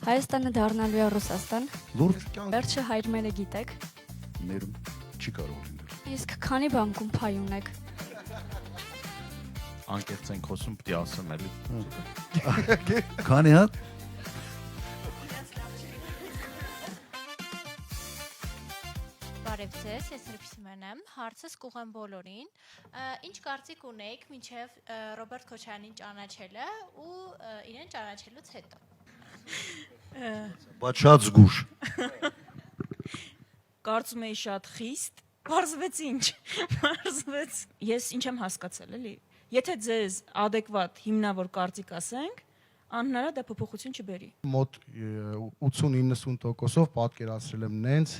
Հայաստանը դառնալու է Ռուսաստան։ Լուրջ կյանք Վերջը հայրմերը գիտեք։ ներում չի կարող լինել։ Իսկ քանի բանկում փայ ունեք։ Անկեղծ ենք խոսում, պիտի ասեմ էլի։ Քանի հատ Բարև ձեզ, ես Սրբիսիմեն եմ, հարցս կուղեմ բոլորին, ինչ կարծիք ունեիք մինչև Ռոբերտ Քոչարյանին ճանաչելը ու իրեն ճանաչելուց հետո։ բայց շատ զգուշ։ Կարծում էի շատ խիստ, պարզվեց ինչ, պարզվեց, ես ինչ եմ հասկացել, էլի, եթե ձեզ ադեկվատ հիմնավոր կարծիք ասենք, անհնարად է փոփոխություն չբերի։ Մոտ 80-90%-ով պատկերացրել եմ նենց,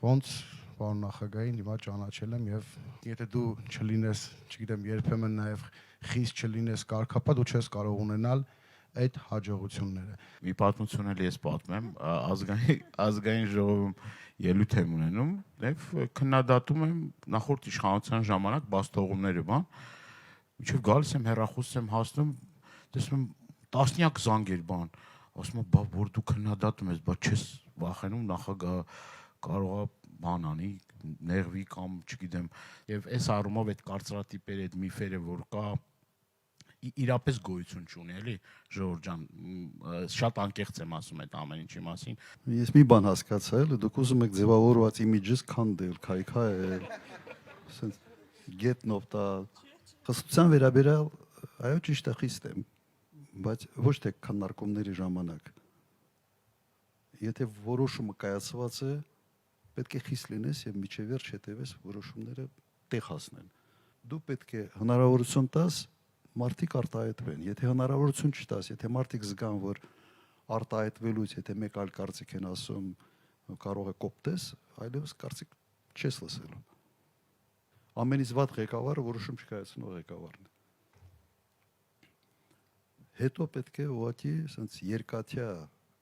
ոնց պարոն նախագահին հիմա ճանաչել եմ եւ եթե դու չլինես, չգիտեմ, երբեմն նաեւ խիստ չլինես կարգապատ, դու չես կարող ունենալ այդ հաջողությունները։ Մի պատմություն էլ ես պատմեմ, ազգային ժողովում ելույթ եմ ունենում, եւ քննադատում եմ նախորդ իշխանության ժամանակ բաստողումները, բան, մինչեւ գալիս եմ հեռախոսից եմ հասնում, տեսնում եմ տասնյակ զանգեր, բան, ասում եմ, բա որ դու քննադատում ես, բա չես վախենում նախագահը կարող է բան անի, նեղվի կամ չգիտեմ, եւ այս առումով այդ կարծրատիպերը, այդ միֆերը, որ կա իրապես գոյություն չունի, էլի, Ժողովուրդ ջան, շատ անկեղծ եմ ասում այդ ամեն ինչի մասին։ Ես մի բան հասկացա, էլի, դուք ուզում եք ձևավորված իմիջից քանդել, քայքայել, ասենց գետնով տա, խստության վերաբերյալ, այո, ճիշտ է, խիստ եմ, բայց ոչ թե քննարկումների ժամանակ։ Եթե որոշումը կայացված է, պետք է խիստ լինես եւ միջև վերջ հետեւես որոշումները տեղ հասնեն։ Դու պետք է հնարավորություն տաս մարդիկ արտահայտվեն։ Եթե հնարավորություն չտաս, եթե մարդիկ զգան, որ արտահայտվելուց, եթե մեկ այլ կարծիք են ասում, կարող է կոպտես, այլևս կարծիք չես լսելու։ Ամենից վատ ղեկավարը որոշում չկայացնող ղեկավարն է։ Հետո պետք է ուղղակի ասենց երկաթյա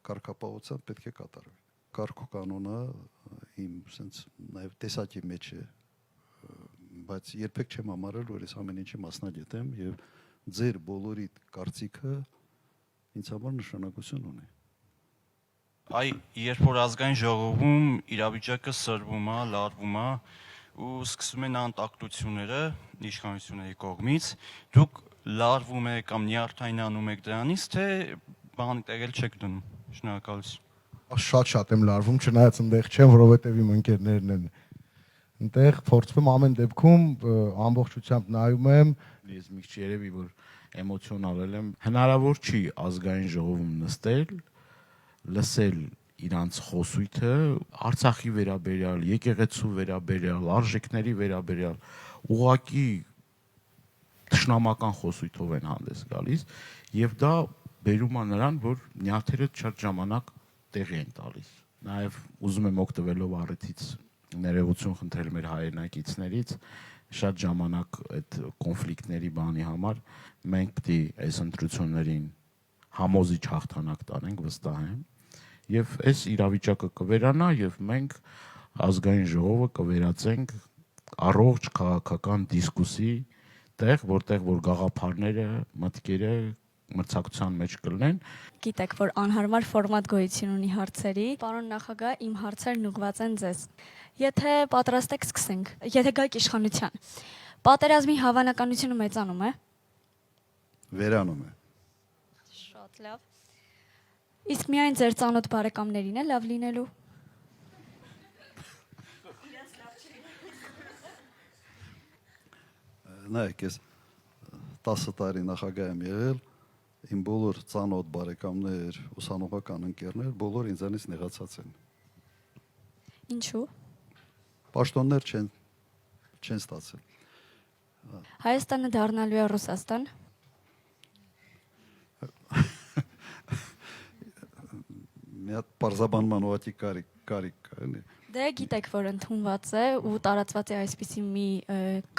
կարգապահությամբ պետք է կատարվի։ Կարգ ու կանոնը իմ ասենց նաև տեսակի մեջ է, բայց երբեք չեմ համարել, որ ես ամեն ինչի մասնագետ եմ եւ ձեր բոլորի կարծիքը ինձ համար նշանակություն ունի։ Այ երբ որ ազգային ժողովում իրավիճակը սրվում է, լարվում է ու սկսում են անտակտությունները իշխանությունների կողմից, դուք լարվում եք կամ նյարդայնանում եք դրանից, թե բան տեղել չեք դնում։ Շնորհակալություն։ Շատ եմ լարվում, չնայած այնտեղ չեմ, որովհետեւ իմ ընկերներն են այնտեղ փորձում ամեն դեպքում ամբողջությամբ նայում եմ, Ես մի քիչ երևի որ էմոցիոնալ եմ, հնարավոր չի ազգային ժողովում նստել, լսել իրանց խոսույթը Արցախի վերաբերյալ, եկեղեցու վերաբերյալ, արժեքների վերաբերյալ, ուղղակի թշնամական խոսույթով են հանդես գալիս եւ դա բերում է նրան, որ նյարդերը շատ ժամանակ տեղի են տալիս։ Նաեւ ուզում եմ օգտվելով առիթից ներողություն խնդրել մեր հայրենակիցներից, շատ ժամանակ այդ կոնֆլիկտների բանի համար մենք պիտի այս ընտրություններին համոզիչ հաղթանակ տանենք, վստահ եմ, եւ այս իրավիճակը կվերանա եւ մենք ազգային ժողովը կվերածենք առողջ քաղաքական դիսկուսի տեղ, որտեղ որ գաղափարները, մտքերը մրցակցության մեջ կլինեն։ Գիտեք, որ անհարմար ֆորմատ գոյություն ունի հարցերի։ Պարոն նախագահ, իմ հարցերն ուղղված են ձեզ։ Եթե պատրաստ եք, սկսենք։ Եթե գայք իշխանության, պատերազմի հավանականությունը մեծանում է։ Վերանում է։ Շատ լավ։ Իսկ միայն ձեր ծանոթ բարեկամներին է լավ լինելու։ Նայեք, ես 10 տարի նախագահ եմ եղել, իմ բոլոր ծանոթ բարեկամներ, ուսանողական ընկերներ, բոլոր ինձանից նեղացած են։ Ինչու։ Պաշտոններ չեն ստացել։ Հայաստանը դառնալու է Ռուսաստան։ Մի հատ պարզաբանման ուղղակի կարիք կա, էլի։ Դե գիտեք, որ ընդունված է ու տարածված է այսպիսի մի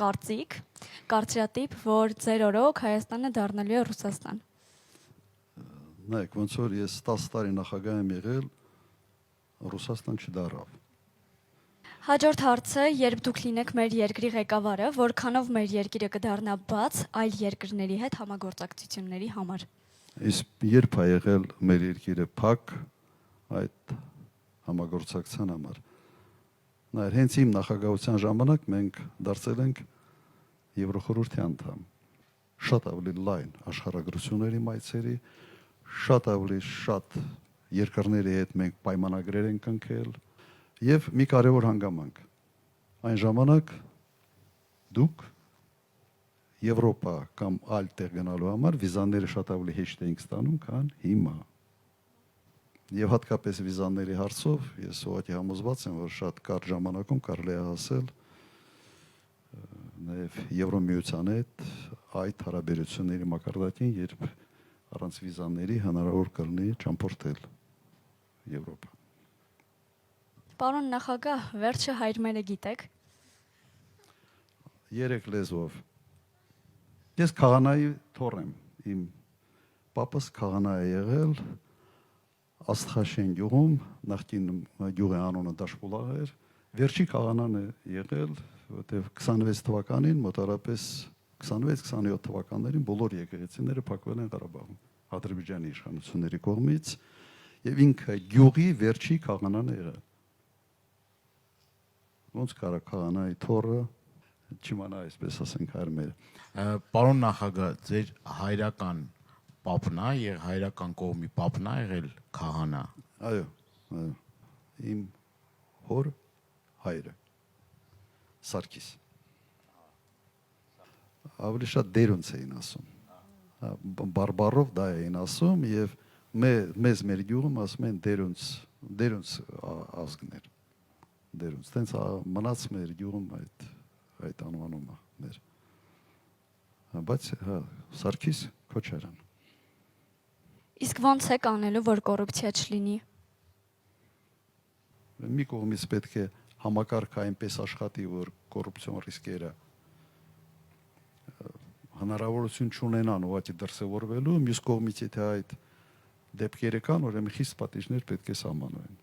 կարծրատիպ, որ ձեր օրոք Հայաստանը դառնալու է Ռուսաստան։ Նայեք, ոնց որ ես 10 տարի նախագահ եմ եղել, Ռուսաստան չդառավ։ Հաջորդ հարցը, երբ դուք լինեք մեր երկրի ղեկավարը, որքանով մեր երկիրը կդառնա բաց այլ երկրների հետ համագործակցությունների համար։ Իսկ երբ է եղել մեր երկիրը փակ այդ համագործակցության համար։ Նայր, հենց իմ նախագահության ժամանակ մենք դարձել ենք Եվրոխորհրդի անդամ։ Շատ ավելի լայն աշխարհագրությունների մայցերի, շատ ավելի շատ երկրների հետ մենք պայմանագրեր ենք կնքել եւ մի կարևոր հանգամանք։ Այն ժամանակ դուք Եվրոպա կամ այլ տեղ գնալու համար վիզաները շատ ավելի հեշտ էինք ստանում, քան հիմա։ Եվ հատկապես վիզաների հարցով ես ուղղակի համոզված եմ, որ շատ կարճ ժամանակում կարելի է հասել նաև Եվրոմիության հետ այդ հարաբերությունների մակարդակին, երբ առանց վիզաների հնարավոր կլինի ճամփորդել Եվրոպա։ Պարոն նախագահ, վերջը հայրմերը գիտեք։ 3 լեզվով։ Ես քահանայի թոռ եմ, իմ պապս քահանա է եղել Աստղաշեն գյուղում, նախկին գյուղի անունը Դաշպուլաղ էր, վերջի քահանան է եղել, որտեղ 26 թվականին մոտարապես 26-27 թվականներին բոլոր եկեղեցիները փակվել են Ղարաբաղում Ադրբեջանի իշխանությունների կողմից եւ ինքը գյուղի վերջի քահանան է եղել։ Ոնց կարա քահանայի թոռը չիմանա, այսպես ասենք, հայրմերը։ Պարոն նախագահ, ձեր հայրական պապն է եւ հայրական կողմի պապն է եղել քահանա։ Այո, այո։ Իմ հոր հայրը Սարգիս։ Ավելի շատ դերունց էին ասում։ Բարբարով դա էին ասում եւ մեզ մեր գյուղում ասում են դերունց ազգներ։ Դերունց, տենց մնաց մեր գյուղում այդ անվանումը մեր։ Բայց Սարգիս Քոչարյան։ Իսկ ո՞նց է կանելու, որ կոռուպցիա չլինի։ Մի կողմից պետք է համակարգը այնպես աշխատի, որ կոռուպցիոն ռիսկերը հնարավորություն չունենան ուղղակի դրսևորվելու, մյուս կողմից եթե այդ դեպքերը կան, ուրեմն խիստ պատիժներ պետք է սահմանվեն։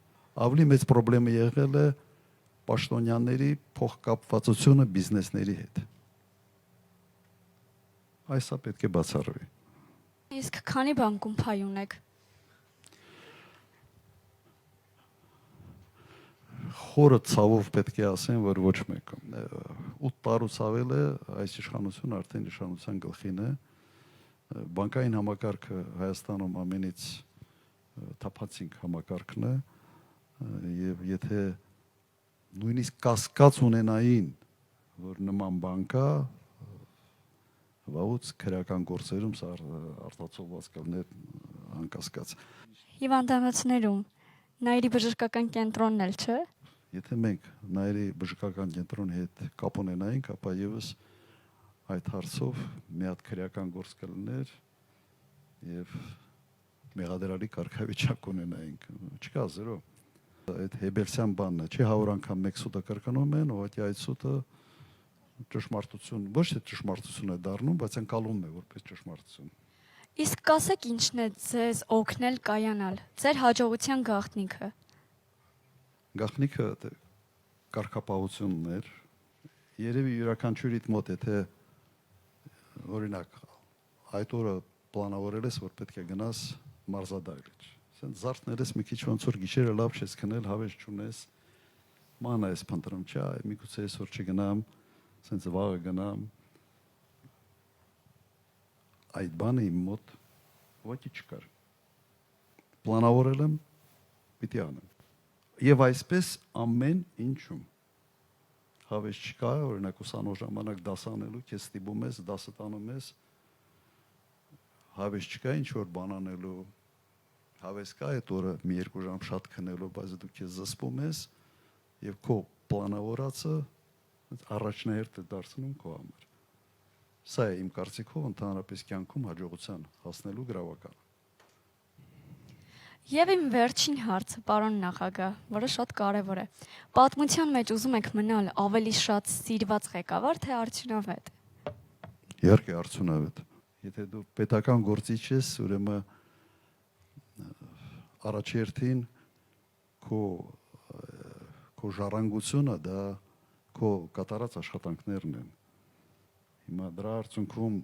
Ավելի մեծ խնդրեմը եղել է պաշտոնյաների փոխկապվածությունը բիզնեսների հետ։ Այսա պետք է բացառվի։ Իսկ քանի բանկում փայ ունեք։ Խորը ցավով պետք է ասեմ, որ ոչ մեկը 8 տարուց ավել է այս իշխանությունը արդեն իշխանության գլխին է։ Բանկային համակարգը Հայաստանում ամենից թափանցիկ համակարգն է եւ եթե նույնիսկ կասկած ունենային, որ նման բան կա, վաղուց քրական գործերում սա արտացոլված կլներ անկասկած։ Հիվանդանոցներում Նայիրի բժշկական կենտրոնն էլ չէ։ Եթե մենք Նայիրի բժշկական կենտրոնի հետ կապ ունենայինք, ապա եւս այդ հարցով մի հատ քրական գործ կլներ եւ մեղադրալի կարգավիճակ ունենայինք։ Չկա զերո։ Այդ Հեբելսյան բանն է, չի 100 անգամ մեկ սուտը կրկնում են, ուղղակի այդ սուտը ճշմարտություն, ոչ թե ճշմարտություն է դառնում, բայց ընկալում է որպես ճշմարտություն։ Իսկ կասեք ինչն է ձեզ օգնել կայանալ։ Ձեր հաջողության գաղտնիքը։ Գաղտնիքը կարգապահությունն էր։ Երևի յուրաքանչյուրիդ մոտ եթե օրինակ այդ օրը պլանավորել ես, որ պետք է գնաս մարզադահլիճ։ Ասեն զարթնել ես մի քիչ ոնց որ գիշերը լավ չես քնել, հավես չունես։ Մանա ես փնտրում, չէ, միգուցե այսօր չգնամ, ասենց վաղը գնամ։ Այդ բանը իմ մոտ ոչի չկար։ Պլանավորել եմ, պիտի անեմ։ Եվ այսպես ամեն ինչում։ Հավես չկա, օրինակ ուսանող ժամանակ դաս անելու, քեզ ստիպում ես, դասը տանում ես։ Հավես չկա ինչ որ բան անելու։ Հավես կա այդ օրը մի երկու ժամ շատ քնելու, բայց դու քեզ զսպում ես եւ քո պլանավորածը առաջնահերթ է դարձնում քո համար։ Սա է իմ կարծիքով ընդհանրապես կյանքում հաջողության հասնելու գրավականը։ Եվ իմ վերջին հարցը, պարոն նախագահ, որը շատ կարևոր է։ Պատմության մեջ ուզում եք մնալ ավելի շատ սիրված ղեկավար, թե արդյունավետ։ Իհարկե արդյունավետ։ Եթե դու պետական գործիչ ես, ուրեմն առաջերտին քո ժառանգությունը դա քո կատարած աշխատանքներն են։ Հիմա դրա արդյունքում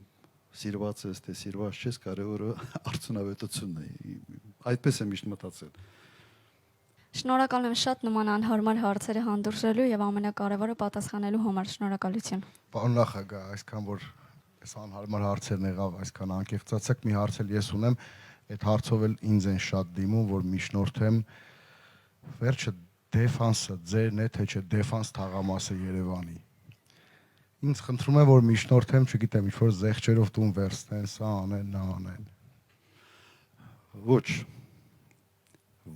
սիրված ես, թե սիրված չես, կարևորը արդյունավետությունն է։ Այդպես եմ միշտ մտածել։ Շնորհակալ եմ շատ նման անհարմար հարցերը հանդուրժելու եւ ամենակարևորը պատասխանելու համար։ Շնորհակալություն։ Պարոն նախագահ, այսքան որ այս անհարմար հարցերն եղավ, այսքան անկեղծացեք, մի հարց էլ ես ունեմ, այդ հարցով էլ ինձ են շատ դիմում, որ միջնորդեմ վերջը դեֆանսը ձերն է, թե չէ դեֆանս թաղամասը Երևանի։ Ինձ խնդրում եմ, որ միջնորդեմ, չգիտեմ, ինչ-որ զեղչերով տուն վերցնեն, սա անեն, նա անեն։ Ոչ,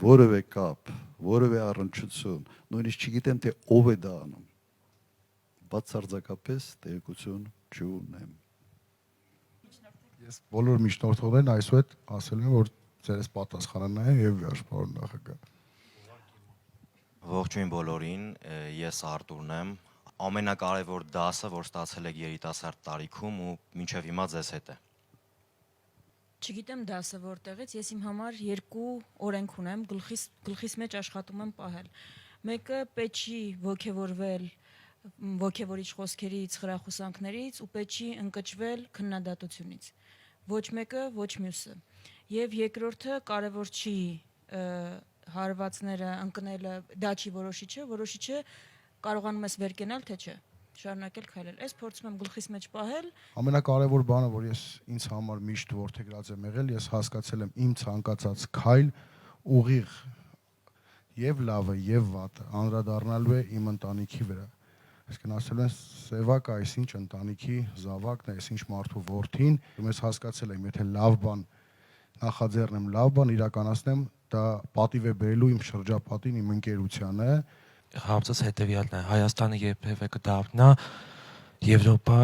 որևէ կապ, որևէ առնչություն, նույնիսկ չգիտեմ, թե ով է դա անում։ Բացարձակապես տեղեկություն չունեմ։ Ես բոլոր միջնորդողներն այսուհետ ասել եմ, որ ձերս պատասխանը նայեն եւ վերջ, պարոն նախագահ։ Ողջույն բոլորին, ես Արտուրն եմ։ Ամենակարևոր դասը, որ ստացել եք երիտասարդ տարիքում ու մինչև հիմա ձեզ հետ է։ Չգիտեմ դասը որտեղից, ես իմ համար երկու օրենք ունեմ, գլխիս մեջ աշխատում եմ պահել։ Մեկը պետք չի ոգևորվել ոգևորիչ խոսքերից, խրախուսանքներից ու պետք չի ընկճվել քննադատությունից։ Ոչ մեկը, ոչ մյուսը։ Եվ երկրորդը կարևոր չի հարվածները ընկնելը, դա չի որոշիչը կարողանում ես վեր կենալ, թե չէ, շարունակել քայլել։ Այս փորձում եմ գլխիս մեջ պահել։ Ամենակարևոր բանը, որ ես ինձ համար միշտ որդեգրած եմ եղել, ես հասկացել եմ իմ ցանկացած քայլ ուղիղ եւ լավը եւ վատը անդրադառնալու է իմ ընտանիքի վրա։ Այսինքն ասել են սևակ այսինչ ընտանիքի զավակն է, այսինչ մարդու որդին, ես հասկացել եմ, եթե լավ բան նախաձեռնեմ, լավ բան իրականացնեմ, դա պատիվ է բերելու իմ շրջապատին, իմ ընկերությանը։ Հարցս հետևյալն է. Հայաստանը երբևէ կդառնա Եվրոպա,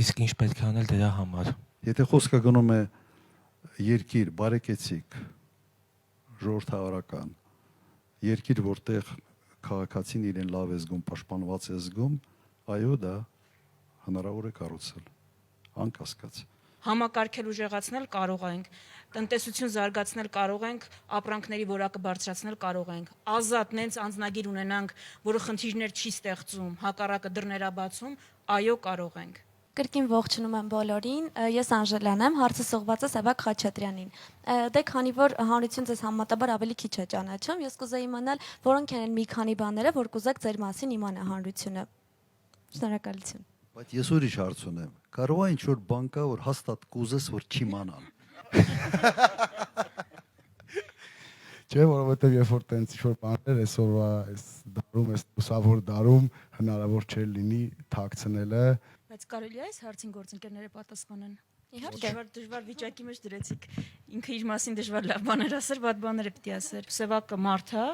իսկ ինչ պետք է անել դրա համար։ Եթե խոսքը գնում է երկիր բարեկեցիկ, ժողովրդավարական, երկիր, որտեղ քաղաքացին իրեն լավ է զգում, պաշտպանված է զգում, այո, դա հնարավոր է կառուցել, անկասկած։ Համակարգել ուժեղացնել կարող ենք, տնտեսություն զարգացնել կարող ենք, ապրանքների որակը բարձրացնել կարող ենք, ազատ նենց անձնագիր ունենանք, որը խնդիրներ չի ստեղծում, հակառակը դռներաբացում, այո, կարող ենք։ Կրկին ողջունում եմ բոլորին, ես Անժելան եմ, հարցը սողված է Սևակ Խաչատրյանին։ Դե քանի որ հանրություն ձեզ համեմատաբար ավելի քիչ է ճանաչում, ես կուզեի իմանալ, որոնք են մի քանի բաները, որ կուզեք ձեր մասին իմանա հանրությունը։ Շնորհակալություն։ Բայց ես ուրիշ հարց ունեմ։ Կարող է ինչ-որ բան կա, որ հաստատ կուզես, որ չիմանան։ Չէ, որովհետև երբ որ տենց ինչ-որ բաներ այսօրվա այս դարում, այս լուսավոր դարում հնարավոր չէ լինի թաքցնելը։ Բայց կարելի է այս հարցին գործընկերները պատասխանեն։ Իհարկե։ Դժվար վիճակի մեջ դրեցիք։ Ինքը իր մասին դժվար լավ բաներ ասեր, վատ բաներ պետք է ասեր։ Սևակը մարդ է,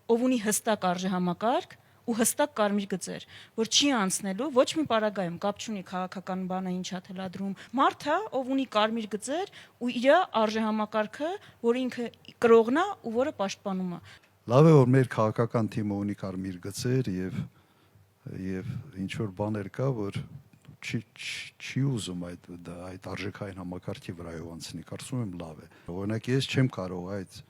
ով ունի հստակ արժեհամակարգ ու հստակ կարմիր գծեր, որ չի անցնելու ոչ մի պարագայում, կապ չունի քաղաքական բանը ինչա թելադրում։ Մարդ է, ով ունի կարմիր գծեր ու իր արժեհամակարգը, որ ինքը կրողն է ու որը պաշտպանում է։ Լավ է, որ մեր քաղաքական թիմը ունի կարմիր գծեր եւ ինչ որ բաներ կա, որ չի ուզում այդ արժեքային համակարգի վրայով անցնի, կարծում եմ լավ է։ Օրինակ ես չեմ կարող այդ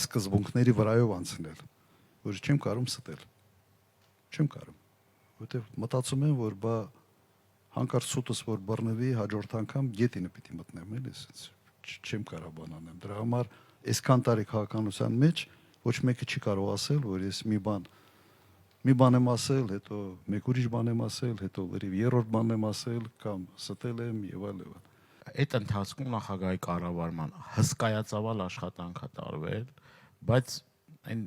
սկզբունքների վրայով անցնել, որ չեմ կարող ստել։ Չեմ կարող, որովհետև մտածում եմ, որ բա հանկարծ սուտս որ բռնվի, հաջորդ անգամ գետինը պիտի մտնեմ, էլի, ասես չեմ կարող բան անեմ։ Դրա համար այսքան տարի քաղաքականության մեջ ոչ մեկը չի կարող ասել, որ ես մի բան եմ ասել, հետո մեկ ուրիշ բան եմ ասել, հետո լրիվ երրորդ բան եմ ասել կամ ստել եմ եւ այլն։ Այդ ընթացքում նախագահի կառավարման հսկայածավալ աշխատանք է տարվել, բայց այն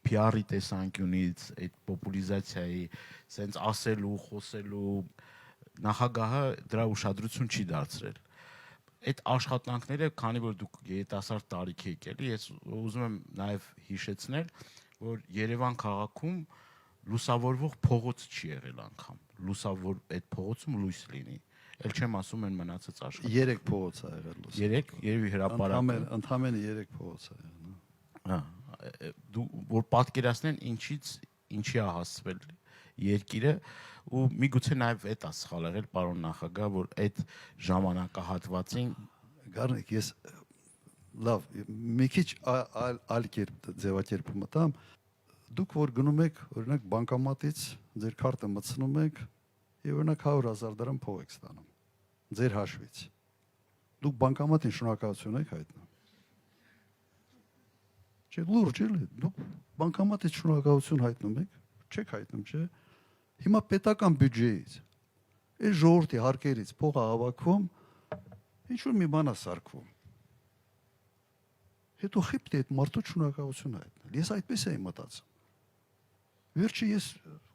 PR-ի տեսանկյունից, այդ պոպուլիզացիայի, սենց ասելու, խոսելու նախագահը դրա ուշադրություն չի դարձրել։ Այդ աշխատանքները, քանի որ դուք երիտասարդ տարիք եք էլի, ես ուզում եմ նաև հիշեցնել, որ Երևան քաղաքում լուսավորվող փողոց չի եղել անգամ։ Լուսավոր այդ փողոցում լույս լինի։ Էլ չեմ ասում են մնացած աշխատանք։ 3 փողոց է եղել լույս։ 3, երևի հրապարակը։ Ընդամենը 3 փողոց է եղել։ Հա, դու որ պատկերացնեն ինչի է հասցվել երկիրը ու միգուցե նաև այդ է սխալ եղել պարոն նախագահ, որ այդ ժամանակահատվածին Գարնիկ, ես լավ, մի քիչ այլ կերպ ձևակերպ մտամ, դուք որ գնում եք, օրինակ բանկամատից ձեր քարտը մտցնում եք եւ օրինակ 100,000 դրամ փող եք ստանում։ ձեր հաշվից։ Դուք բանկամատին շնորհակալություն եք հայտնում։ Չէ, լուրջ էլի, դուք բանկամատից շնորհակալություն հայտնում եք, չեք հայտնում, չէ։ Հիմա պետական բյուջեից, այս ժողովրդի հարկերից փող է հավաքվում, ինչ որ մի բան է սարքվում։ Հետո խիպտի այդ մարդու շնորհակալություն հայտնել։ Ես այդպես էի մտածում։ Վերջի ես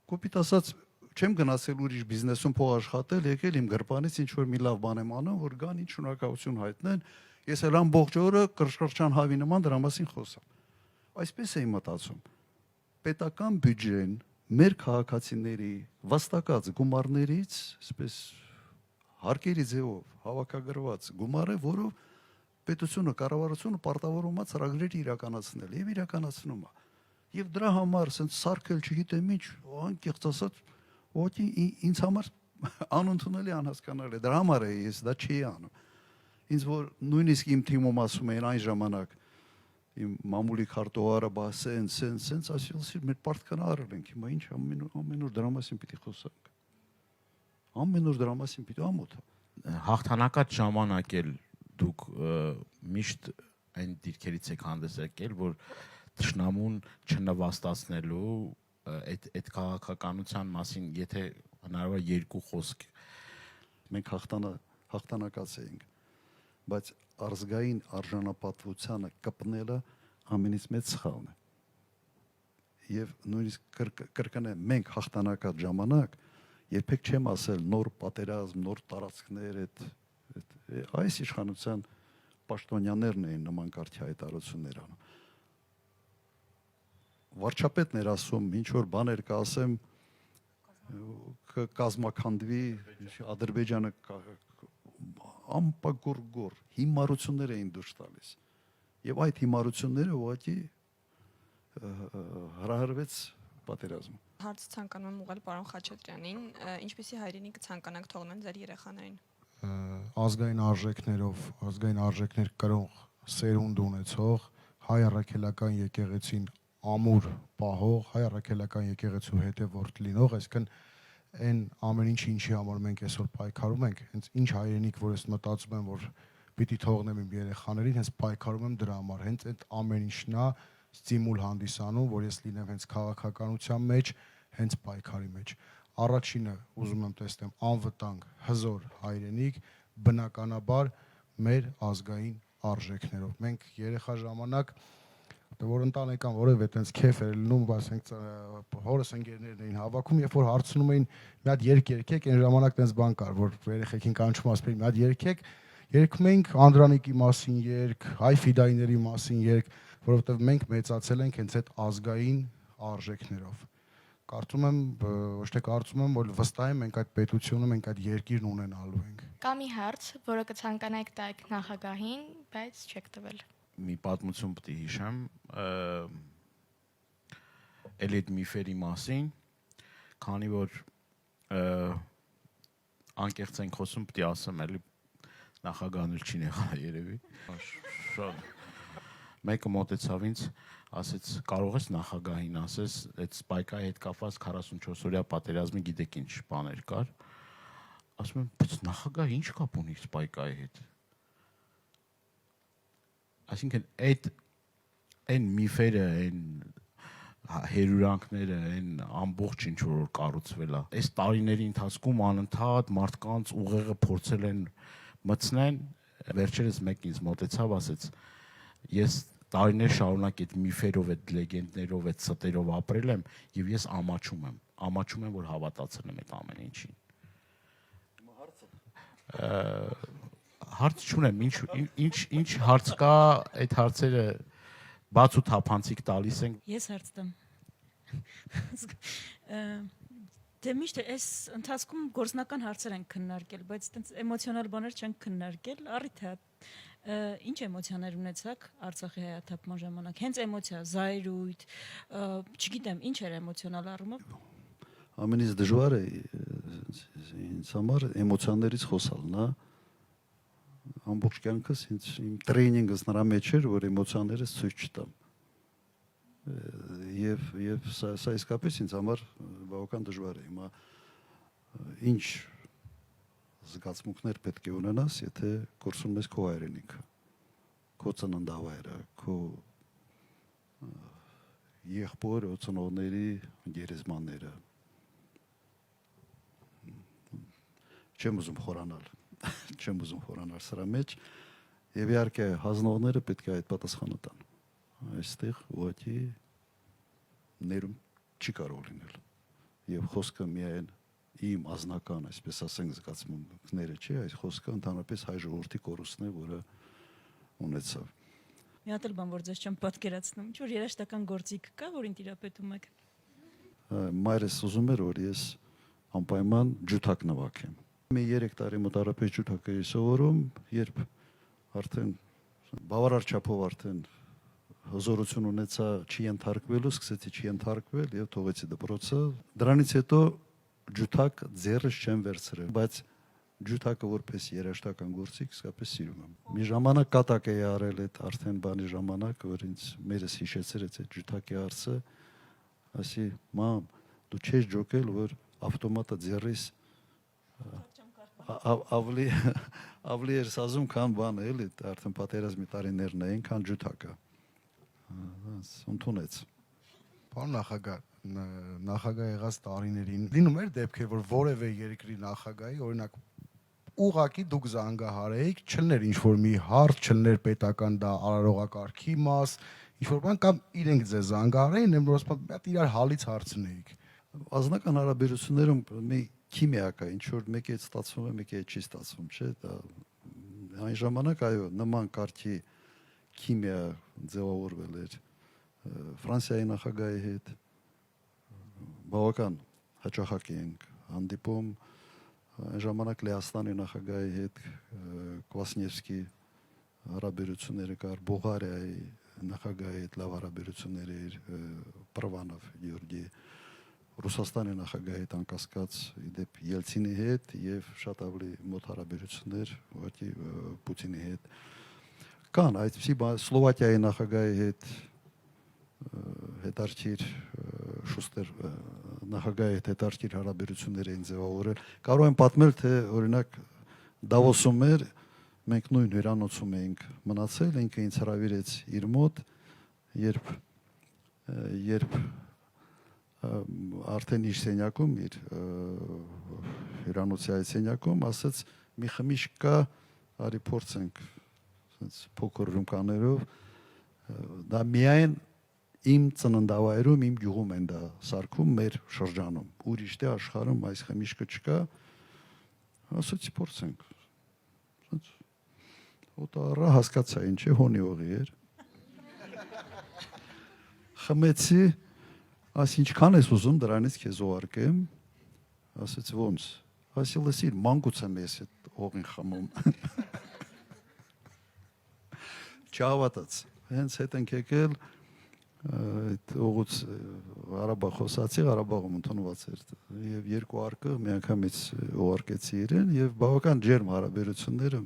կոպիտ ասած չեմ գնացել ուրիշ բիզնեսում փող աշխատել, եկել իմ գրպանից ինչ որ մի լավ բան եմ անում, որ գան ինչ շնորհակալություն հայտնեն, ես էլ ամբողջ օրը կրշկրշան հավի նման դրա մասին խոսամ։ Այսպես էի մտածում։ Պետական բյուջեն մեր քաղաքացիների վաստակած գումարներից, այսպես հարկերի ձևով հավաքագրված գումար է, որով պետությունը, կառավարությունը պարտավորում է ծրագրեր իրականացնել եւ իրականացնում է։ Եվ դրա համար ասենց սարքել, չգիտեմ ինչ, անկեղծ ասած, ոչի ինձ համար անընդունելի անհասկանալի է։ Դրա համար է ես դա չի անում։ Ինձ որ նույնիսկ իմ թիմում ասում էին այն ժամանակ իմ մամուլի քարտուղարը բա սենց ասիլսի մեր պարտքան արել ենք հիմա ինչ ամեն օր դրա մասին պիտի խոսանք։ Ամեն օր դրա մասին պիտի ամոթ։ Հաղթանակած ժամանակ էլ դուք միշտ այն դիրքերից եք հանդես եկել, որ թշնամուն չնվաստացնելու այդ քաղաքականության մասին, եթե հնարավոր երկու խոսք մենք հաղթանակած էինք, բայց արզգային արժանապատվությանը կպնելը ամենից մեծ սխալն է։ Եվ նույնիսկ կրկնեմ, մենք հաղթանակած ժամանակ երբեք չեմ ասել նոր պատերազմ, նոր տարածքներ, այս իշխանության պաշտոնյաներն էին նման կարգի հայտարարություններ անում։ Վարչապետն էր ասում, ինչ որ բաներ կասեմ, կազմաքանդվի Ադրբեջանը ամպագորգոր հիմարություններ էին դուրս տալիս։ Եվ այդ հիմարությունները ուղղակի հրահրվեց պատերազմը։ Հարց ցանկանում եմ ուղղել պարոն Խաչատրյանին, ինչպեսի հայրենի կցանկանաք թողնել ձեր երեխաներին։ Ազգային արժեքներով, ազգային արժեքներ կրող սերունդ ունեցող հայ առաքելական եկեղեցին ամուր պահող, հայ առաքելական եկեղեցու հետևորդ լինող, այսինքն այն ամեն ինչի համար մենք այսօր պայքարում ենք, հենց ինչ հայրենիք, որ ես մտածում եմ, որ պիտի թողնեմ իմ երեխաներին, հենց պայքարում եմ դրա համար, հենց այդ ամեն ինչն է ստիմուլ հանդիսանում, որ ես լինեմ հենց քաղաքականության մեջ, հենց պայքարի մեջ։ Առաջինը ուզում եմ տեսնեմ անվտանգ, հզոր հայրենիք, բնականաբար մեր ազգային արժեքներով։ Մենք երեխա ժամանակ որ ընտանեկան որևէ այտենց քեֆ էր լինում, ասենք հորս ընկերներն էին հավաքում, երբ որ հարցնում էին մի հատ երգ երգեք, այն ժամանակ այտենց բան կար, որ երեխեքին կանչում ասում էին մի հատ երգեք, երգում էինք Անդրանիկի մասին երգ, հայ ֆիդայիների մասին երգ, որովհետև մենք մեծացել ենք հենց այդ ազգային արժեքներով։ Կարծում եմ, ոչ թե կարծում եմ, որ վստահ եմ մենք այդ պետությունը, մենք այդ երկիրն ունենալու ենք։ Կա մի հարց, որը կցանկանայիք տալ նախագահին, բայց չեք տվել։ Մի պատմություն պետք է հիշեմ, էլ այդ միֆերի մասին, քանի որ անկեղծ ենք խոսում, պետք է ասեմ, էլի նախագահն էլ չի եղա երևի։ Շատ մեկը մոտեցավ ինձ, ասեց, կարող ես նախագահին ասես, այդ սպայկայի հետ կապված 44-օրյա պատերազմի գիտեք ինչ բաներ կար։ Ասում եմ, բայց նախագահը ինչ կապ ունի սպայկայի հետ։ Այսինքն այն միֆերը, այն հերյուրանքները, այն ամբողջ ինչ որ կառուցվել է։ Այս տարիների ընթացքում անընդհատ մարդկանց ուղեղը փորձել են մտցնել, վերջերս մեկն ինձ մոտեցավ, ասեց, ես տարիներ շարունակ այդ միֆերով, այդ լեգենդներով, այդ ստերով ապրել եմ եւ ես ամաչում եմ, որ հավատացել եմ այդ ամեն ինչին։ Հարց չունեմ, ինչ հարց կա, այդ հարցերը բաց ու թափանցիկ տալիս են։ Ես հարց տամ։ Դե միշտ այս ընթացքում գործնական հարցեր են քննարկել, բայց այդպես էմոցիոնալ բաներ չեն քննարկել, առիթ է։ Ինչ էմոցիաներ ունեցաք Արցախի հայաթափման ժամանակ։ Հենց էմոցիա, զայրույթ, չգիտեմ, ինչ էր էմոցիոնալ առումով։ Ամենից դժվարը ինձ համար էմոցիաներից խոսալն է։ Ամբողջ կյանքս իմ տրեյնինգս նրա մեջ էր, որ էմոցիաներս ցույց չտամ։ Եվ սա իսկապես ինձ համար բավական դժվար է։ Հիմա ինչ զգացմունքներ պետք է ունենաս, եթե կորցնում ես քո հայրենիքը, քո ծննդավայրը, քո եղբոր ծնողների գերեզմանները։ Չեմ ուզում խորանալ սրա մեջ, եւ իհարկե հանձնողները պետք է այդ պատասխանը տան։ Այստեղ ուղղակի ներում չի կարող լինել։ Եվ խոսքը միայն իմ ազնական, այսպես ասենք, զգացմունքները չի, այս խոսքը ընդհանրապես հայ ժողովրդի կորուստն է, որը ունեցավ։ Մի հատ էլ բան, որ ձեզ չեմ պատկերացնում, ինչ որ երաժշտական գործիք կա, որին տիրապետում եք։ Մայրս ուզում էր, որ ես անպայման ջութակ նվագեմ։ Մի 3 տարի մոտարապես ջութակ էի սովորում, երբ արդեն բավարար չափով արդեն հզորություն ունեցա չի ենթարկվելու, սկսեցի չի ենթարկվել եւ թողեցի դպրոցը։ Դրանից հետո ջութակ ձեռս չեմ վերցրել, բայց ջութակը որպես երաժշտական գործիք իսկապես սիրում եմ։ Մի ժամանակ կատակ էի արել այդ արդեն բանի ժամանակ, որ ինձ մերս հիշեցրեց այդ ջութակի հարցը, ասի՝ «Մամ, դու չես ջոկել, որ ավտոմատը ձեռիս ավելի էր սազում, քան բանը, էլի, արդեն պատերազմի տարիներն էին, քան ջութակը»։ Ընդունեց։ Պարոն նախագահ, նախագահ եղած տարիներին լինում էր դեպքեր, որ որևէ երկրի նախագահի, օրինակ, ուղակի դուք զանգահարեիք, չլներ ինչ-որ մի հարց, չլներ պետական դա արարողակարգի մաս, ինչ-որ բան, կամ իրենք ձեզ զանգահարեին, նույնիսկ իրար հալից հարցնեիք։ Ազնական հարաբերություններում մի քիմիա կա, ինչ որ մեկի հետ ստացվում է, մեկի հետ չի ստացվում, չէ՞։ Այն ժամանակ այո, նման կարգի քիմիա ձևավորվել էր Ֆրանսիայի նախագահի հետ, բավական հաճախակ ենք հանդիպում, այն ժամանակ Լեհաստանի նախագահի հետ Կվասնևսկի հարաբերությունները կար, Բուլղարիայի նախագահի հետ լավ հարաբերություններ էր, Պրվանով Գեորգի, Ռուսաստանի նախագահի հետ անկասկած իդեպ Ելցինի հետ եւ շատ ավելի մոտ հարաբերություններ ուղղակի Պուտինի հետ կան, այդպիսի Սլովակիայի նախագահի հետ հետարքիր Շուստեր նախագահի հետ հետարքիր հարաբերություններ էին ձևավորել։ Կարող եմ պատմել, թե օրինակ Դավոսում էր, մենք նույն հյուրանոցում էինք մնացել, ինքը ինձ հրավիրեց իր մոտ, երբ արդեն իր սենյակում, իր հյուրանոցի այդ սենյակում, ասաց՝ մի խմիչք կա, արի փորձենք, փոքր ռումկաներով, դա միայն իմ ծննդավայրում, իմ գյուղում են դա սարքում, մեր շրջանում, ուրիշ դե աշխարհում այս խմիչքը չկա, ասացի փորձենք։ Օտարը հասկացա ինչ է, հոնի օղի էր։ Խմեցի, աս ինչքան ես ուզում դրանից քեզ ուղարկեմ, ասաց ոնց, ասի լսիր, մանկուց եմ ես այդ օղին խմում։ Չհավատաց, հենց հետ ենք եկել, այդ օղուց Ղարաբաղ խոսացի, Ղարաբաղում ընդունված էր եւ երկու արկղ միանգամից ուղարկեցի իրեն եւ բավական ջերմ հարաբերությունները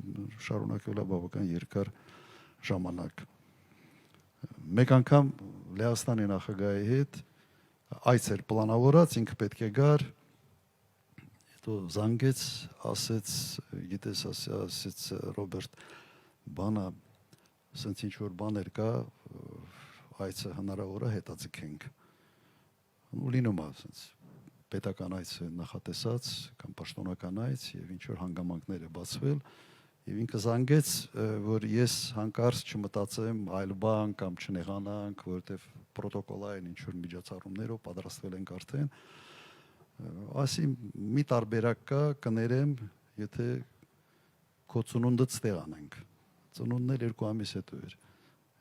շարունակվել է բավական երկար ժամանակ։ Մեկ անգամ Լեհաստանի նախագահի հետ այց էր պլանավորած, ինքը պետք է գար, հետո զանգեց, ասեց, գիտես, ասեց Ռոբերտ, բանա, ասենց ինչ որ բաներ կա, այցը հնարավոր է հետաձգենք։ Ու լինում է ասենց պետական այց նախատեսած կամ պաշտոնական այց եւ ինչ որ հանգամանքներ է բացվել եւ ինքը զանգեց, որ ես հանկարծ չմտածեմ այլ բան կամ չնեղանանք, որովհետեւ պրոտոկոլային ինչ որ միջոցառումներով պատրաստվել ենք արդեն։ Ասի մի տարբերակ կա, կներեմ, եթե քո ծնունդը ստեղ անենք։ Ծնունդն էլ 2 ամիս հետո էր։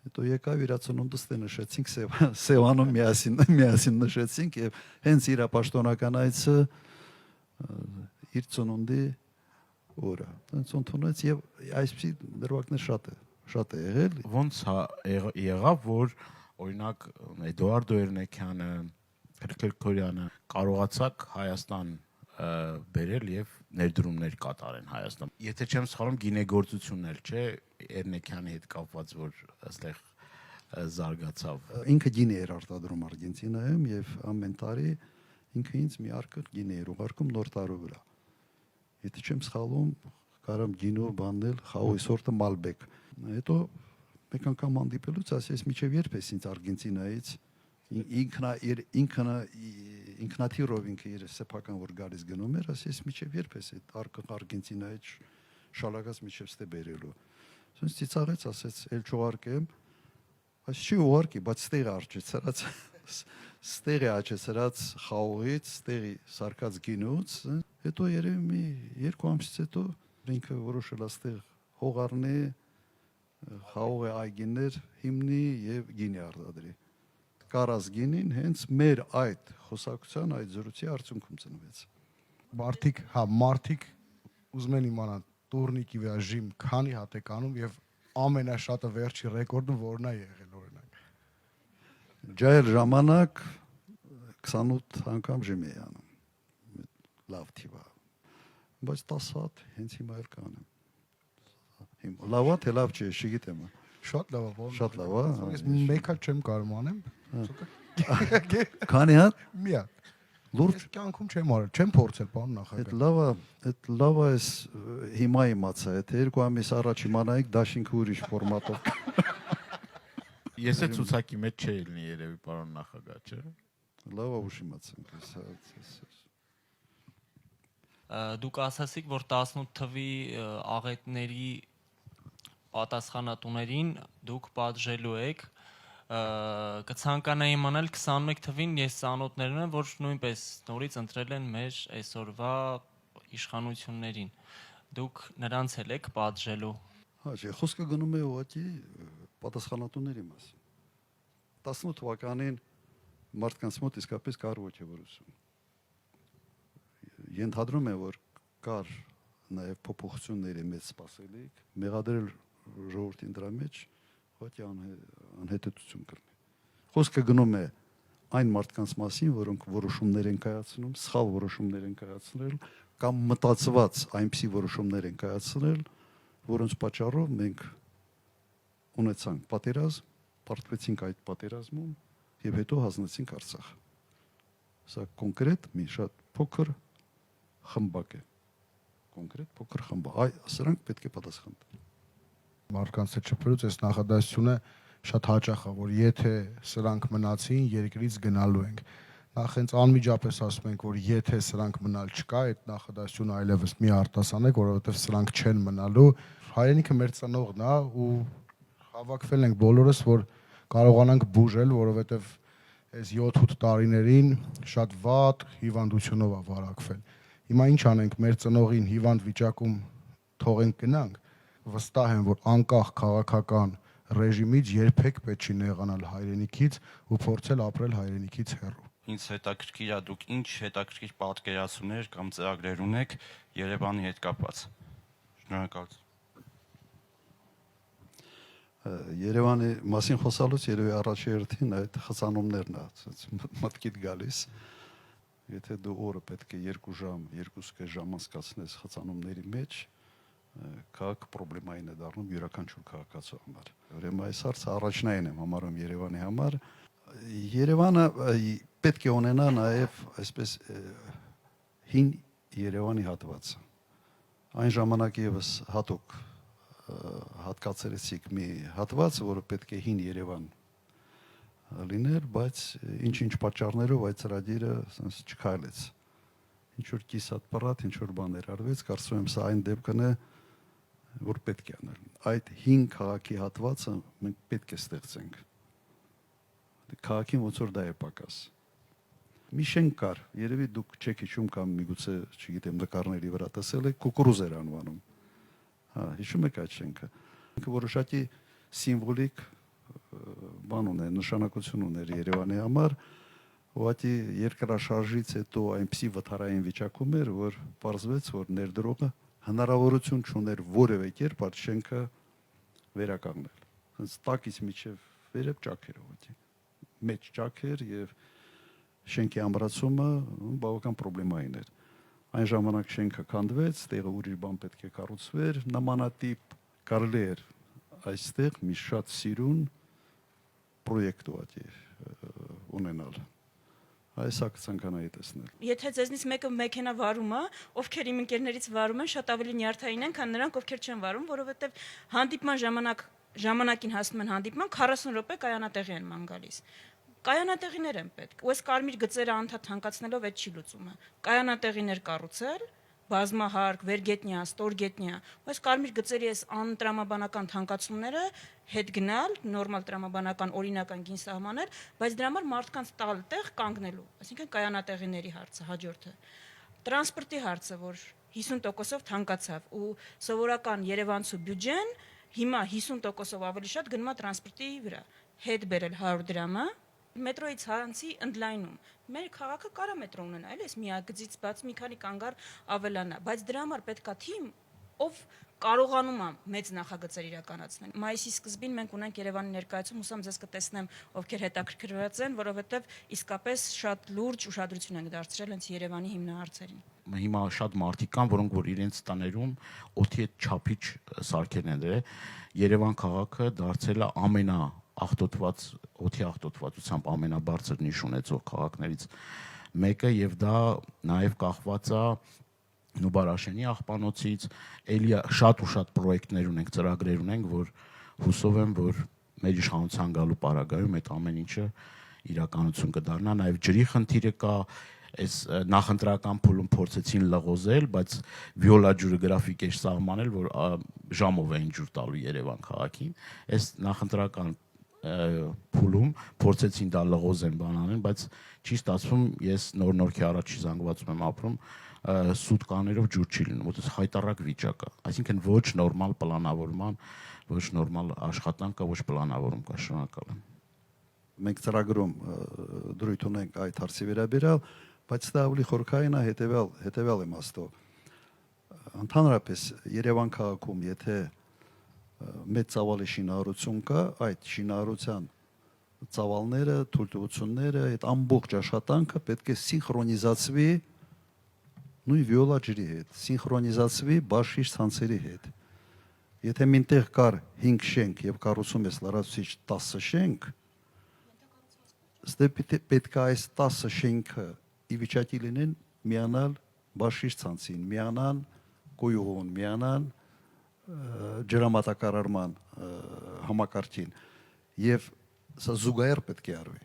Հետո եկավ իր ծնունդը ստե նշեցինք Սևանում միասին նշեցինք եւ հենց իր պաշտոնական այցը իր ծնունդի օրը։ Հենց ընդունեց եւ այսպիսի դրվագներ շատ է եղել։ Ոնց եղավ, որ օրինակ Էդուարդ Էրնեկյանը, Քրքորյանը կարողացաք Հայաստան բերել եւ ներդրումներ կատարեն Հայաստան։ Եթե չեմ սխալվում, գինեգործությունն էլ չէ Էրնեկյանի հետ կապված, որ այստեղ զարգացավ։ Ինքը գինի էր արտադրում Արգենտինայում եւ ամեն տարի ինքը ինձ մի արկղ գինի էր ուղարկում նոր տարու վրա։ Եթե չեմ սխալվում, կարամ գինու բանել խաղողի սորտը Մալբեկ։ Հետո մեկ անգամ հանդիպելուց ասես միջև երբ ես ինձ Արգենտինայից ինքնաթիռով ինքը իր սեփական որ գալիս գնում էր, ասես միջև երբ ես այդ Արգենտինայից շալակած միջև ստե բերելու։ Ասես ծիծաղեց, ասեց, «Էլ չուղարկեմ»։ Այս չի ուղարկի, բայց ստեղ արջեցրած ստեղի աճեցրած խաղողից, ստեղի սարկած գինուց, հետո երևի մի 2 ամսից հետո ինքը որոշել է ստեղ հող առնի, խաղողի այգիներ հիմնի եւ գինի արտադրի։ Կարած գինին հենց մեր այդ խոսակցության, այդ զրույցի արդյունքում ծնվեց։ Մարդիկ ուզում են իմանալ տուրնիկի վրա ժիմ քանի հատ է կանում եւ ամենաշատը վերջի ռեկորդը որն է եղել օրինակ։ Ջայել ժամանակ 28 անգամ ժիմ էի անում։ Լավ թիվա։ Բայց 10 հատ հենց հիմա էլ կանեմ։ Լավ թե լավ չէ, չգիտեմ։ Շատ լավ է, ո՞ր։ Շատ լավ է։ Ես մեկ հատ չեմ կարող անեմ։ Քանի հատ։ Մի հատ։ Լուրջ կյանքում չեմ արել, չեմ փորձել, պարոն նախագահ։ Այդ լավը էս հիմա իմացա, եթե 2 ամիս առաջ իմանայիք, դաշինքը ուրիշ ֆորմատով։ Ես է ցուցակի մեջ չէի լինի երևի պարոն նախագահ, չէ՞։ Լավը ուշ իմացանք։ Դուք ասացիք, որ 18 թվի աղետների պատասխանատուներին դուք պատժելու եք, կցանկանայի իմանալ 21 թվին ես ծանոթներ ունեմ, որ նույնպես նորից ընտրել են մեր այսօրվա իշխանություններին։ Դուք նրանց էլ եք պատժելու։ Հա, չէ, խոսքը գնում է ուղղակի պատասխանատուների մասին։ 18 թվականին մարդկանց մոտ իսկապես կար ոգևորություն։ Ենթադրում եմ, որ կար նաև փոփոխությունների մեծ սպասելիք, մեղադրել ժողովրդին դրա մեջ ուղղակի անհետեցություն կլինի։ Խոսքը գնում է այն մարդկանց մասին, որոնք որոշումներ են կայացնում, սխալ որոշումներ են կայացնել կամ մտածված այնպիսի որոշումներ են կայացնել, որոնց պատճառով մենք ունեցանք պատերազմ, պարտվեցինք այդ պատերազմում եւ հետո հանձնեցինք Արցախ։ Սա կոնկրետ մի շատ փոքր խմբակ է։ Կոնկրետ փոքր խմբակ։ Սրանք պետք է պատասխան տան։ Մարդկանց հետ շփվելուց այս նախադասությունը շատ հաճախ է, որ եթե սրանք մնացին, երկրից գնալու ենք։ Նախ հենց անմիջապես ասում ենք, որ եթե սրանք մնալ չկա, այդ նախադասությունը այլևս մի արտասանեք, որովհետև սրանք չեն մնալու։ Հայրենիքը մեր ծնողն է ու հավաքվել ենք բոլորս, որ կարողանանք բուժել, որովհետև այս 7-8 տարիներին շատ վատ հիվանդությունով է վարակվել։ Հիմա ինչ անենք, մեր ծնողին հիվանդ վիճակում թողենք գնանք, վստահ եմ, որ անկախ քաղաքական ռեժիմից երբեք պետք չի նեղանալ հայրենիքից ու փորձել ապրել հայրենիքից հեռու։ Ինձ հետաքրքիր է դուք ինչ հետաքրքիր պատկերացումներ կամ ծրագրեր ունեք Երևանի հետ կապված։ Շնորհակալություն։ Երևանի մասին խոսալուց երևի առաջի հերթին այդ խցանումներն է մտքիդ գալիս։ Եթե դու օրը պետք է 2 ժամ, 2.5 ժամ անցկացնես խցանումների մեջ, քաղաք պրոբլեմային է դառնում յուրաքանչյուր քաղաքացու համար։ Ուրեմն այս հարցը առաջնային եմ համարում Երևանի համար։ Երևանը պետք է ունենա նաև այսպես հին Երևանի հատված։ Այն ժամանակ եւս հատուկ հատկացրեցիք մի հատված, որը պետք է հին Երևան լիներ, բայց ինչ-ինչ պատճառներով այդ ծրագիրը ասես չքայլեց։ Ինչ որ կիսատ պրատ, ինչ որ բաներ արվեց, կարծում եմ սա այն դեպքն է, որ պետք է անել։ Այդ հին քաղաքի հատվածը մենք պետք է ստեղծենք։ Քաղաքին ոնց որ դա է պակաս։ Մի շենք կար, երևի դուք չեք հիշում կամ միգուցե, չգիտեմ, նկարների վրա տեսել եք, Կուկուռուզ էր անվանում։ Հա, հիշում եք այդ շենքը։ Ինքը որոշակի սիմվոլիկ բան ուներ, նշանակություն ուներ Երևանի համար, ուղղակի երկրաշարժից հետո այնպիսի վթարային վիճակում էր, որ պարզվեց, որ ներդրողը հնարավորություն չուներ որևէ կերպ այդ շենքը վերականգնել։ Հենց տակից միջև վերև ճաք էր ուղղակի։ Մեծ ճաք էր եւ շենքի ամրացումը բավական պրոբլեմային էր։ Այն ժամանակ շենքը քանդվեց, տեղը ուրիշ բան պետք է կառուցվեր, նմանատիպ կարելի էր այստեղ մի շատ սիրուն պրոյեկտ ուղղակի ունենալ։ Այսա կցանկանայի տեսնել։ Եթե ձեզնից մեկը մեքենա վարում է, ովքեր իմ ընկերներից վարում են, շատ ավելի նյարդային են, քան նրանք, ովքեր չեն վարում, որովհետև հանդիպման ժամանակին հասնում են հանդիպման, 40 րոպե կայանատեղի են ման գալիս։ Կայանատեղիներ են պետք։ Ու այս կարմիր գծերը անդադ թանկացնելով այդ չի լուծումը։ Կայանատեղիներ կառուցել, բազմահարկ, վերգետնյա, ստորգետնյա, այս կարմիր գծերի այս անտրամաբանական թանկացումները հետ գնալ, նորմալ տրամաբանական օրինական գին սահմանել, բայց դրա համար մարդկանց տալ տեղ կանգնելու, այսինքն կայանատեղիների հարցը, հաջորդը։ Տրանսպորտի հարցը, որ 50%-ով թանկացավ ու սովորական Երևանցու բյուջեն հիմա 50%-ով ավելի շատ գնում է տրանսպորտի վրա։ Հետ բերել 100 դրամը մետրոյից հանցի ընդլայնում։ Մեր քաղաքը կարա մետրո ունենա, այլ էս միագծից բաց մի քանի կանգար ավելանա, բայց դրա համար պետքա թիմ, ով կարողանում է մեծ նախագծեր իրականացնել։ Մայիսի սկզբին մենք ունենք Երևանի ներկայացում, հուսամ ձեզ կտեսնեմ, ովքեր հետաքրքրված են, որովհետև իսկապես շատ լուրջ ուշադրություն ենք դարձրել հենց Երևանի հիմնահարցերին։ Հիմա շատ մարդիկ կան, որոնք որ իրենց տաներում օդի այդ չափիչ սարքերն են դրել։ Երևան քաղաքը դարձել է աղտոտված օդի աղտոտվածությամբ ամենաբարձր նիշ ունեցող քաղաքներից մեկը եւ դա նաեւ կախված է Նուբարաշենի աղբանոցից, էլի շատ ու շատ պրոյեկտներ ունենք, ծրագրեր ունենք, որ հուսով եմ, որ մեր իշխանության գալու պարագայում այդ ամեն ինչը իրականություն կդառնա, նաեւ ջրի խնդիրը կա, այս նախընտրական փուլում փորձեցին լղոզել, բայց վիոլա ջուրը գրաֆիկ էր սահմանել, որ ժամով էին ջուր տալու Երևան քաղաքին, այս նախընտրական փուլում փորձեցին դա լղոզեն բանանեն, բայց չի ստացվում, ես նոր-նորքի առաջի զանգվածում եմ ապրում, սուտկաներով ջուր չի լինում, որտեղ հայտարարակ վիճակ է, այսինքն ոչ նորմալ պլանավորման, ոչ նորմալ աշխատանք կա, ոչ պլանավորում կա, շնորհակալ եմ։ Մենք ծրագրում դրույթ ունենք այդ հարցի վերաբերյալ, բայց դա ավելի խորքային է հետևյալ իմաստով։ Ընդհանրապես Երևան քաղաքում, եթե մեծ ծավալի շինարարություն կա, այդ շինարարության ծավալները, թույլտվությունները, այդ ամբողջ աշխատանքը պետք է սինխրոնիզացվի նույն վիոլա ջրի հետ, սինխրոնիզացվի բաշխիչ ցանցերի հետ։ Եթե մինտեղ կար 5 շենք եւ կառուցում ես լրացուցիչ 10 շենք, պետք է այս 10 շենքը ի վիճակի լինեն միանալ բաշխիչ ցանցին, միանան կոյուղուն, միանան ջրամատակարարման համակարգին եւ սա զուգահեռ պետք է արվի,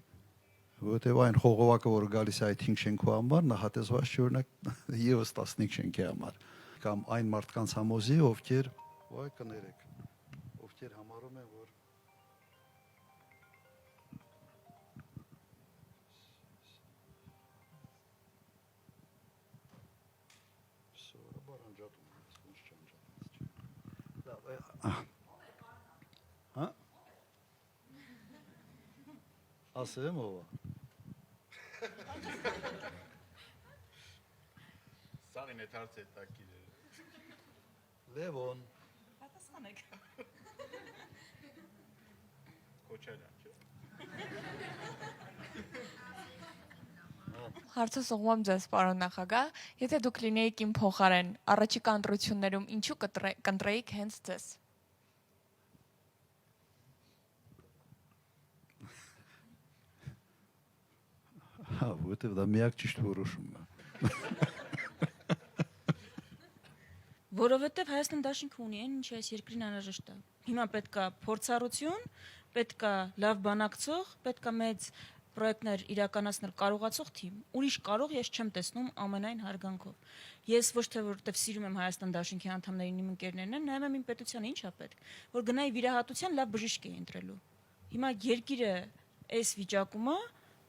որովհետեւ այն խողովակը, որ գալիս է այդ 5 շենքի համար, նախատեսված չի օրինակ եւս 15 շենքի համար, կամ այն մարդկանց համոզի, ովքեր ոայ կներեք, ովքեր համարում են, որ ասեմ ով է։ Սարին այդ հարցը հետաքրքիր է։ Լևոն։ Պատասխանեք։ Քոչարյան, չէ՞։ Հարցս ուղղում եմ ձեզ, պարոն նախագահ, եթե դուք լինեիք իմ փոխարեն, առաջիկա ընտրություններում ինչու կընտրեիք հենց ձեզ։ Հա, որտեվ դա միակ ճիշտ որոշումն է։ Որովհետև Հայաստան դաշինքը ունի այն, ինչը այս երկրին անհրաժեշտ է։ Հիմա պետքա փորձառություն, պետքա լավ բանակցող, պետքա մեծ պրոյեկտներ իրականացնել կարողացող թիմ։ Ուրիշ կարող ես չեմ տեսնում ամենայն հարգանքով։ Ես ոչ թե որովհետև սիրում եմ Հայաստան դաշինքի անդամներին իմ ընկերներն են, նայում եմ իմ պետությանը ինչ է պետք, որ գնայի վիրահատության լավ բժիշկ է ընտրելու։ Հիմա երկիրը այս վիճակում է,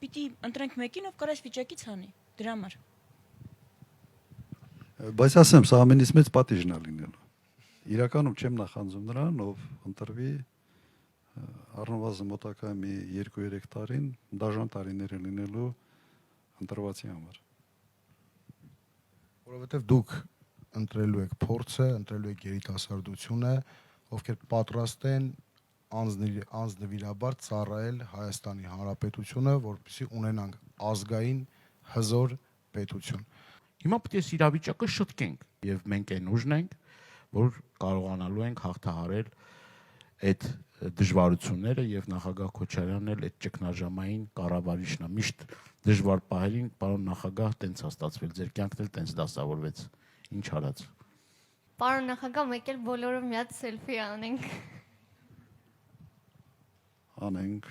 պիտի ընտրենք մեկին, ով կարող այս վիճակից հանի։ Դրա համար։ Բայց ասեմ, սա ամենից մեծ պատիժն է լինելու։ Իրականում չեմ նախանձում նրան, ով ընտրվի առնվազն մոտակա մի 2-3 տարին, դաժան տարիներ է լինելու ընտրվածի համար։ Որովհետև դուք ընտրելու եք փորձը, ընտրելու եք երիտասարդությունը, ովքեր պատրաստ են անձնվիրաբար ծառայել Հայաստանի Հանրապետությունը, որպեսզի ունենանք ազգային հզոր պետություն։ Հիմա պետք է իրավիճակը շտկենք եւ մենք այն ուժն ենք, որ կարողանալու ենք հաղթահարել այդ դժվարությունները եւ նախագահ Քոչարյանն էլ այդ ճգնաժամային կառավարիչն է միշտ դժվար պահերին պարոն նախագահ տենց է ստացվել ձեր կյանքն էլ տենց դասավորվեց ինչ արած Պարոն նախագահ մեկ էլ բոլորը մի հատ սելֆի անենք Անենք